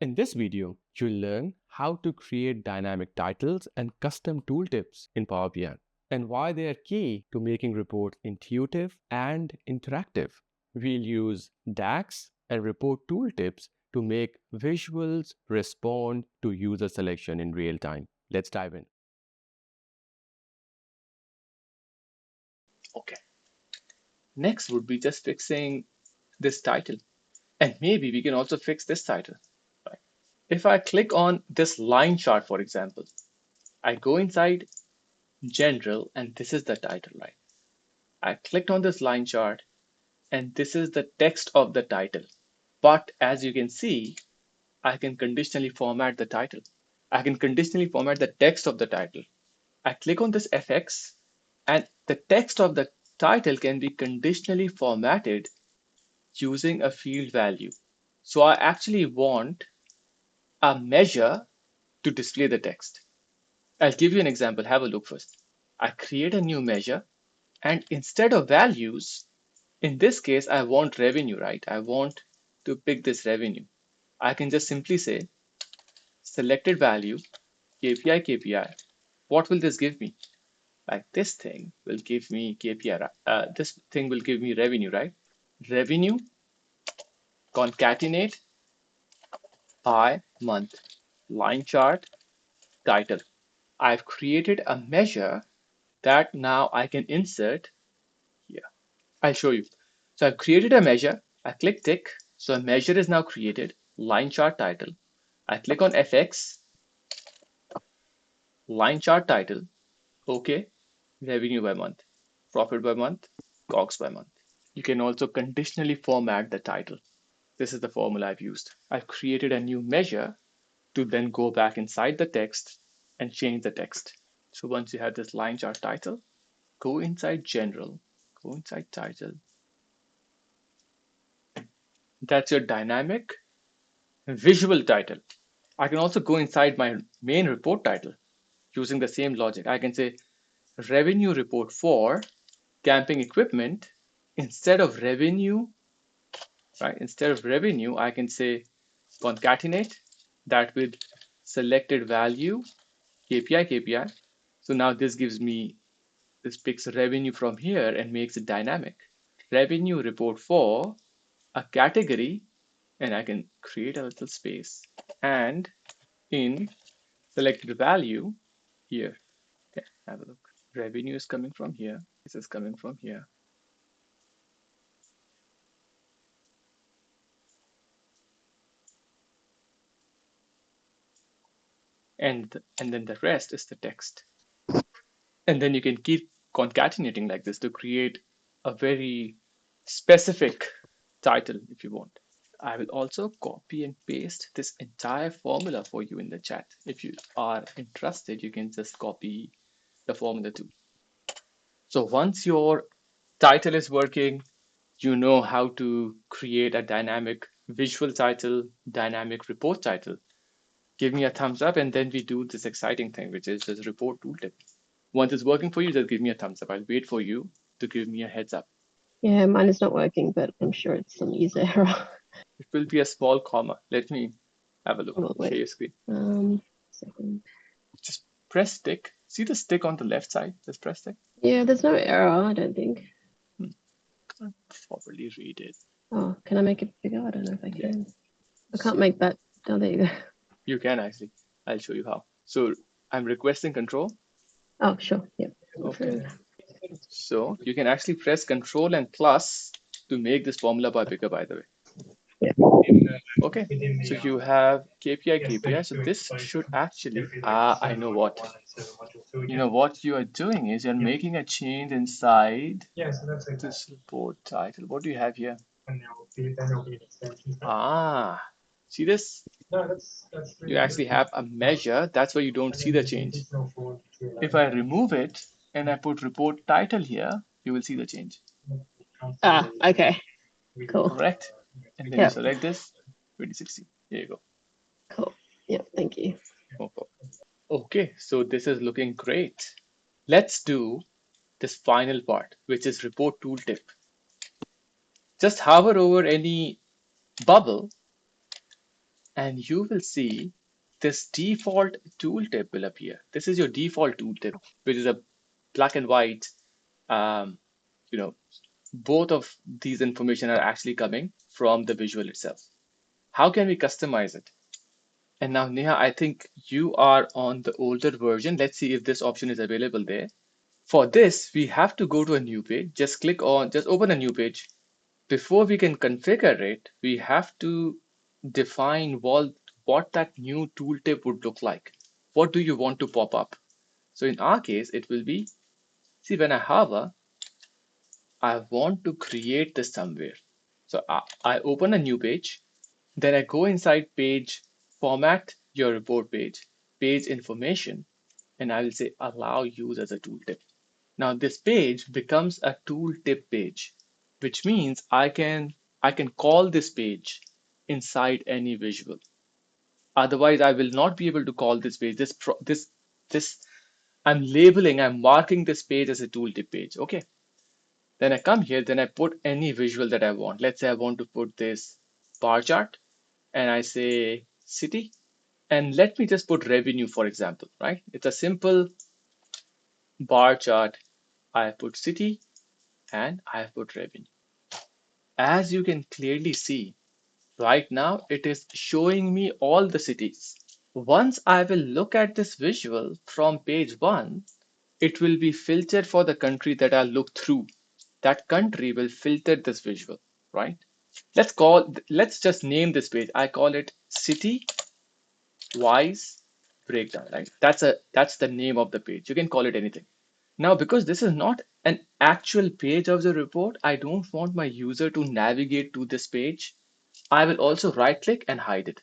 In this video, you'll learn how to create dynamic titles and custom tooltips in Power BI and why they are key to making reports intuitive and interactive. We'll use DAX and report tooltips to make visuals respond to user selection in real time. Let's dive in. Okay. Next would be just fixing this title. And maybe we can also fix this title. Right? If I click on this line chart, for example, I go inside General, and this is the title, right? I clicked on this line chart, and this is the text of the title. But as you can see, I can conditionally format the title. I can conditionally format the text of the title. I click on this FX, and the text of the title can be conditionally formatted using a field value. So I actually want a measure to display the text. I'll give you an example. Have a look first. I create a new measure, and instead of values, in this case, I want revenue, right? I want to pick this revenue. I can just simply say selected value, KPI. What will this give me? Like this thing will give me KPI. This thing will give me revenue, right? Revenue concatenate by month, line chart, title. I've created a measure that now I can insert here. I'll show you. So I've created a measure. I click tick. So a measure is now created. Line chart title. I click on FX. Line chart title. OK. Revenue by month. Profit by month. COGS by month. You can also conditionally format the title. This is the formula I've used. I've created a new measure to then go back inside the text and change the text. So once you have this line chart title, go inside general, go inside title. That's your dynamic visual title. I can also go inside my main report title using the same logic. I can say revenue report for camping equipment. Instead of revenue, right? Instead of revenue, I can say concatenate that with selected value, KPI. So now this gives me, this picks revenue from here and makes it dynamic. Revenue report for a category, and I can create a little space, and in selected value here. Okay, have a look. Revenue is coming from here. This is coming from here. And then the rest is the text. And then you can keep concatenating like this to create a very specific title if you want. I will also copy and paste this entire formula for you in the chat. If you are interested, you can just copy the formula too. So once your title is working, you know how to create a dynamic visual title, dynamic report title. Give me a thumbs up, and then we do this exciting thing, which is just report tooltip. Once it's working for you, just give me a thumbs up. I'll wait for you to give me a heads up. Yeah, mine is not working, but I'm sure it's some user error. It will be a small comma. Let me have a look. Oh, wait. Share your screen. Second. Just press stick. See the stick on the left side? Just press stick. Yeah, there's no error, I don't think. Can't properly read it. Oh, can I make it bigger? I don't know if I can. I can't make that. Oh, there you go. You can actually. I'll show you how. So I'm requesting control. Oh, sure. Yep. Okay. So you can actually press control and plus to make this formula bar bigger, by the way. Yeah. Okay, so you have KPI. So this should actually, I know what. You know what you are doing is you're making a change inside this report title. What do you have here? See this? You actually have a measure. That's why you don't see the change. If I remove it and I put report title here, you will see the change. Okay. Cool. Correct? And then you select this 2060. Here you go. Cool. Yep. Thank you. Okay, so this is looking great. Let's do this final part, which is report tooltip. Just hover over any bubble and you will see this default tooltip will appear. This is your default tooltip, which is a black and white. Um, you know, both of these information are actually coming from the visual itself. How can we customize it? And now, Neha, I think you are on the older version. Let's see if this option is available there. For this, we have to go to a new page. Just open a new page. Before we can configure it, we have to define what that new tooltip would look like. What do you want to pop up? So in our case, it will be, see, when I hover, I want to create this somewhere. So I open a new page, then I go inside page, format your report page, page information, and I will say allow use as a tooltip. Now this page becomes a tooltip page, which means I can call this page inside any visual. Otherwise, I will not be able to call this page. This I'm marking this page as a tooltip page. Okay. Then I come here, then I put any visual that I want. Let's say I want to put this bar chart and I say city. And let me just put revenue, for example, right? It's a simple bar chart. I put city and I put revenue. As you can clearly see, right now it is showing me all the cities. Once I will look at this visual from page 1, it will be filtered for the country that I look through. That country will filter this visual, right? Let's just name this page. I call it city wise breakdown, right? That's the name of the page. You can call it anything. Now, because this is not an actual page of the report, I don't want my user to navigate to this page. I will also right click and hide it.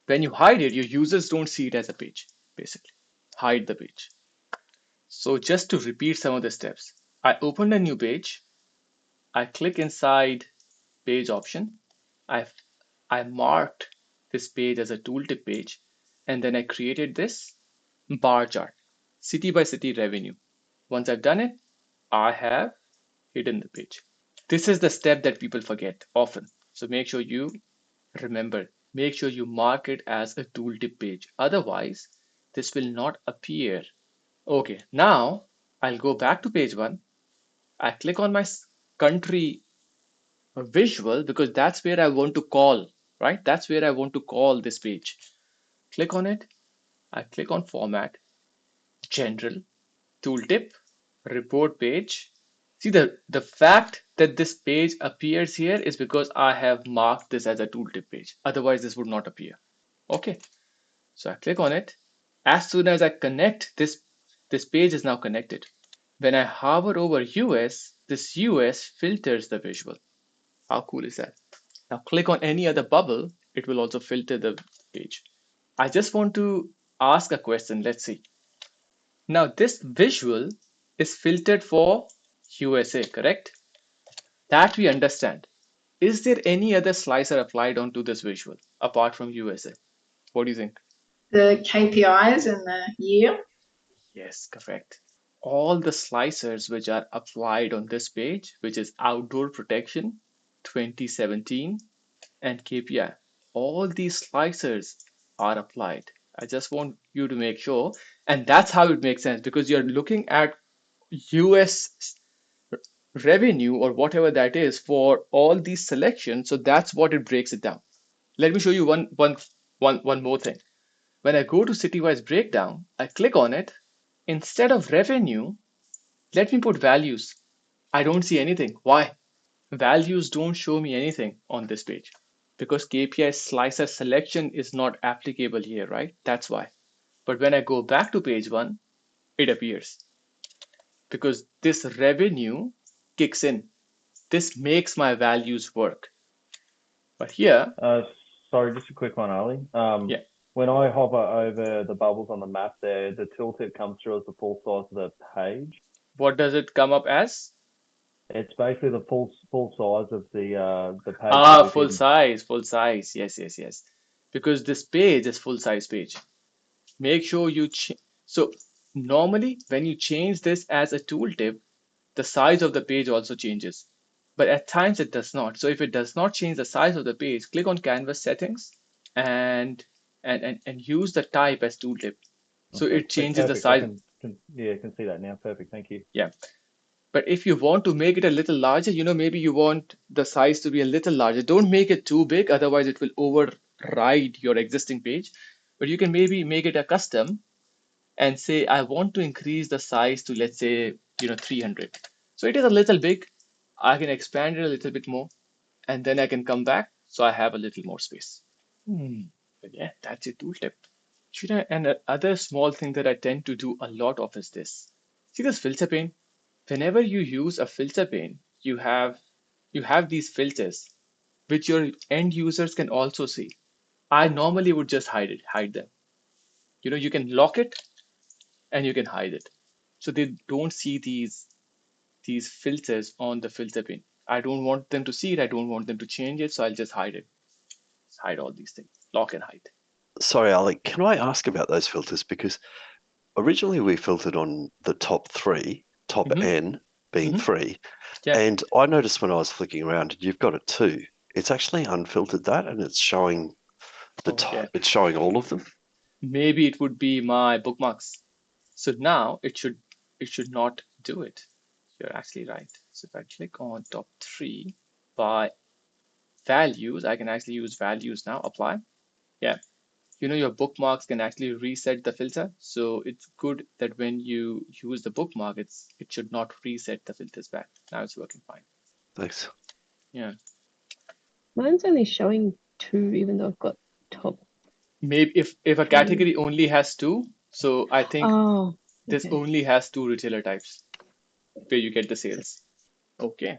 When you hide it, your users don't see it as a page, basically. Hide the page. So just to repeat some of the steps, I opened a new page. I click inside page option. I marked this page as a tooltip page, and then I created this bar chart, city by city revenue. Once I've done it, I have hidden the page. This is the step that people forget often. So make sure you remember, make sure you mark it as a tooltip page. Otherwise, this will not appear. Okay, now I'll go back to page 1. I click on my country visual because that's where I want to call, right? That's where I want to call this page. Click on it. I click on format, general, tooltip, report page. See, the fact that this page appears here is because I have marked this as a tooltip page. Otherwise, this would not appear. Okay, so I click on it. As soon as I connect, this page is now connected. When I hover over US, this US filters the visual. How cool is that? Now click on any other bubble, it will also filter the page. I just want to ask a question. Let's see. Now this visual is filtered for USA, correct? That we understand. Is there any other slicer applied onto this visual apart from USA? What do you think? The KPIs and the year. Yes, correct. All the slicers which are applied on this page, which is outdoor protection 2017 and KPI, all these slicers are applied. I just want you to make sure, and that's how it makes sense because you're looking at US revenue or whatever that is for all these selections. So that's what it breaks it down. Let me show you one more thing. When I go to city-wise breakdown, I click on it. Instead of revenue, let me put values. I don't see anything. Why? Values don't show me anything on this page because KPI slicer selection is not applicable here, right? That's why. But when I go back to page 1, it appears because this revenue kicks in. This makes my values work. But here, Sorry, just a quick one, Ali. yeah, When I hover over the bubbles on the map there, the tooltip comes through as the full size of the page. what does it come up as? It's basically the full size of the page. Ah, full size. Yes. Because this page is full size page. Make sure you so normally when you change this as a tooltip, the size of the page also changes. But at times it does not. So if it does not change the size of the page, click on Canvas settings and use the type as tooltip. So Okay, it changes the perfect. I size. can see that now. Perfect. Thank you. Yeah. But if you want to make it a little larger, maybe you want the size to be a little larger. Don't make it too big, otherwise it will override your existing page. But you can maybe make it a custom and say, I want to increase the size to, let's say, 300. So it is a little big. I can expand it a little bit more, and then I can come back. So I have a little more space. But yeah, that's a tooltip. And other small thing that I tend to do a lot of is this. See this filter pane? Whenever you use a filter pane, you have these filters which your end users can also see. I normally would just hide them. You can lock it and you can hide it. So they don't see these filters on the filter pane. I don't want them to see it. I don't want them to change it. So I'll just hide it. Hide all these things. Lock and hide. Sorry, Alec, can I ask about those filters? Because originally we filtered on the top three, top N being 3. Yeah. And I noticed when I was flicking around, you've got a 2. It's actually unfiltered that, and it's showing the top. Yeah. It's showing all of them. Maybe it would be my bookmarks. So now it should not do it. You're actually right. So if I click on top 3 by values, I can actually use values now. Apply. Yeah. Your bookmarks can actually reset the filter. So it's good that when you use the bookmark, it should not reset the filters back. Now it's working fine. Thanks. Yeah. Mine's only showing 2, even though I've got top. Maybe if a category only has 2, so I think this only has 2 retailer types where you get the sales. Okay.